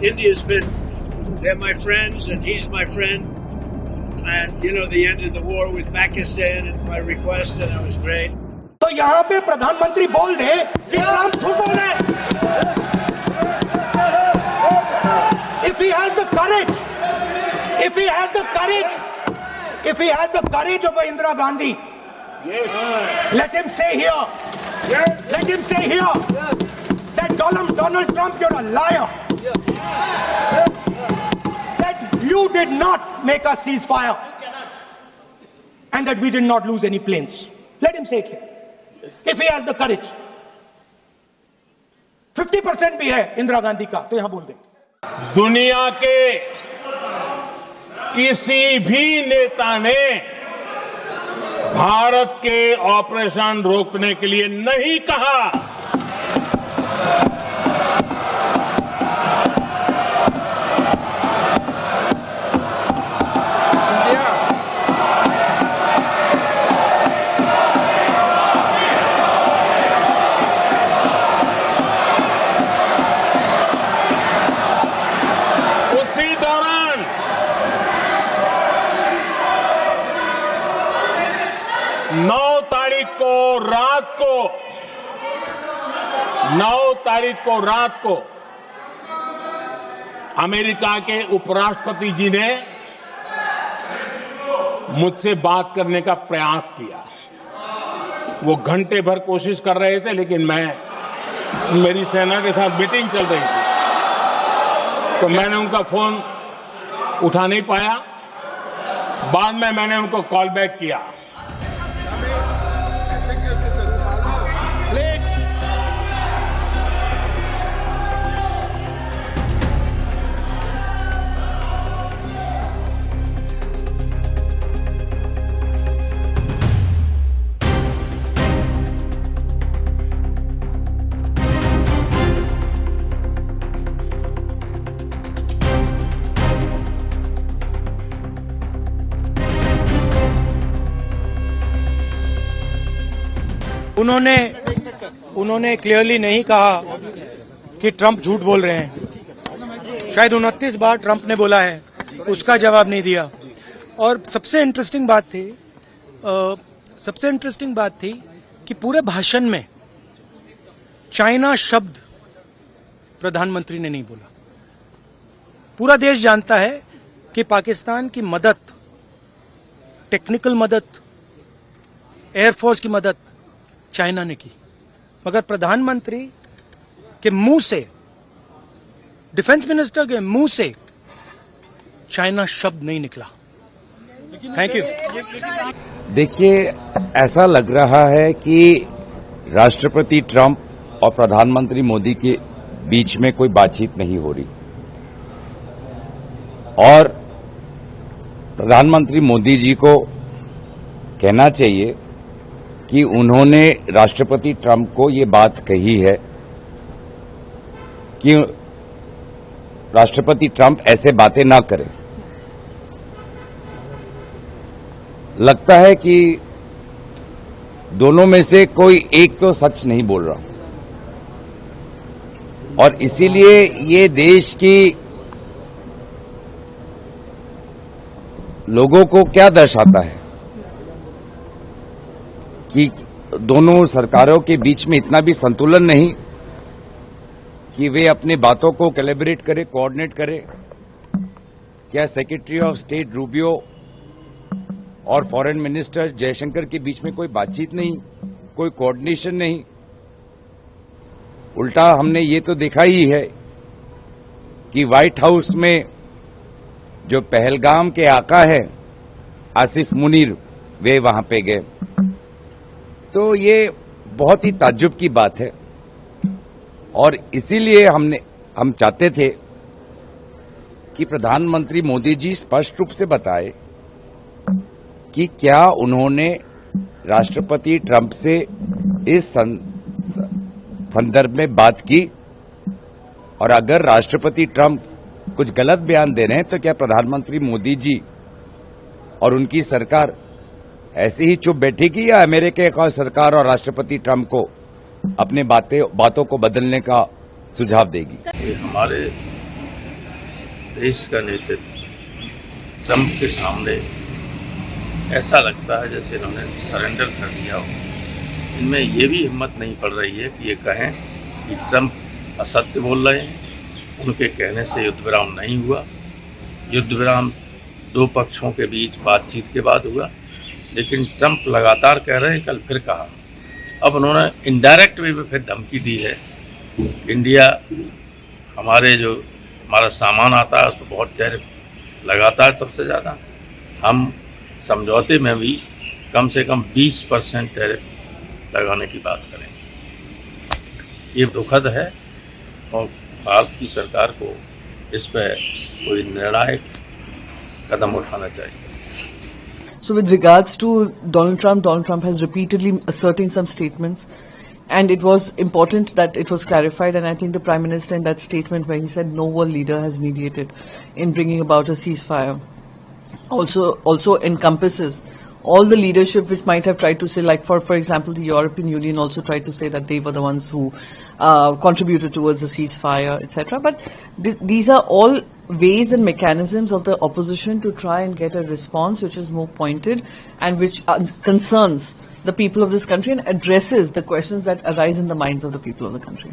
India's been, they're my friends and he's my friend. And, you know, the end of the war with Pakistan and my request, and it was great. तो यहाँ पे प्रधानमंत्री बोल दे कि Trump झूठ बोल रहे हैं. If he has the courage, if he has the courage of Indira Gandhi, let him say here, that Donald Trump, you're a liar. That you did not make us ceasefire, and that we did not lose any planes. Let him say it here. If he has the courage. 50% भी है इंदिरा गांधी का, तो यहां बोल दे. दुनिया के किसी भी नेता ने भारत के ऑपरेशन रोकने के लिए नहीं कहा. उसी दौरान 9 तारीख को रात को अमेरिका के उपराष्ट्रपति जी ने मुझसे बात करने का प्रयास किया. वो घंटे भर कोशिश कर रहे थे, लेकिन मेरी सेना के साथ मीटिंग चल रही थी, तो मैंने उनका फोन उठा नहीं पाया. बाद में मैंने उनको कॉल बैक किया. उन्होंने क्लियरली नहीं कहा कि ट्रंप झूठ बोल रहे हैं. शायद 29 बार ट्रंप ने बोला है, उसका जवाब नहीं दिया. और सबसे इंटरेस्टिंग बात थी कि पूरे भाषण में चाइना शब्द प्रधानमंत्री ने नहीं बोला. पूरा देश जानता है कि पाकिस्तान की मदद, टेक्निकल मदद, एयरफोर्स की मदद चाइना ने की, मगर प्रधानमंत्री के मुंह से, डिफेंस मिनिस्टर के मुंह से चाइना शब्द नहीं निकला. Thank you. देखिए, ऐसा लग रहा है कि राष्ट्रपति ट्रंप और प्रधानमंत्री मोदी के बीच में कोई बातचीत नहीं हो रही, और प्रधानमंत्री मोदी जी को कहना चाहिए कि उन्होंने राष्ट्रपति ट्रंप को ये बात कही है कि राष्ट्रपति ट्रंप ऐसे बातें ना करें. लगता है कि दोनों में से कोई एक तो सच नहीं बोल रहा, और इसीलिए ये देश की लोगों को क्या दर्शाता है कि दोनों सरकारों के बीच में इतना भी संतुलन नहीं कि वे अपनी बातों को कैलिब्रेट करें, कोऑर्डिनेट करें. क्या सेक्रेटरी ऑफ स्टेट रूबियो और फॉरेन मिनिस्टर जयशंकर के बीच में कोई बातचीत नहीं, कोई कोऑर्डिनेशन नहीं? उल्टा हमने ये तो देखा ही है कि व्हाइट हाउस में जो पहलगाम के आका है आसिफ मुनीर, वे वहां पे गए. तो ये बहुत ही ताज्जुब की बात है, और इसीलिए हम चाहते थे कि प्रधानमंत्री मोदी जी स्पष्ट रूप से बताए कि क्या उन्होंने राष्ट्रपति ट्रंप से इस संदर्भ में बात की, और अगर राष्ट्रपति ट्रंप कुछ गलत बयान दे रहे हैं तो क्या प्रधानमंत्री मोदी जी और उनकी सरकार ऐसे ही चुप बैठेगी, या अमेरिका की सरकार और राष्ट्रपति ट्रंप को अपने बातों को बदलने का सुझाव देगी? हमारे देश का नेतृत्व ट्रंप के सामने ऐसा लगता है जैसे इन्होंने सरेंडर कर दिया हो। इनमें ये भी हिम्मत नहीं पड़ रही है कि ये कहें कि ट्रंप असत्य बोल रहे हैं। उनके कहने से युद्ध विराम नहीं हुआ। युद्ध विराम दो पक्षों के बीच बातचीत के बाद हुआ, लेकिन ट्रंप लगातार कह रहे हैं, कल फिर कहा। अब उन्होंने इनडायरेक्ट वे में फिर धमकी दी है। इंडिया हमारा सामान आता है उस पर बहुत टैरिफ लगाता है, सबसे ज़्यादा। हम समझौते में भी कम से कम 20% टैरिफ लगाने की बात करें। ये दुखद है और भारत की सरकार को इस पर कोई निर्णायक कदम उठाना चाहिए। So with regards to Donald Trump has repeatedly asserting some statements, and it was important that it was clarified, and I think the Prime Minister in that statement where he said no world leader has mediated in bringing about a ceasefire also encompasses all the leadership which might have tried to say, like for example, the European Union also tried to say that they were the ones who contributed towards the ceasefire, etc. But these are all ways and mechanisms of the opposition to try and get a response which is more pointed and which concerns the people of this country and addresses the questions that arise in the minds of the people of the country.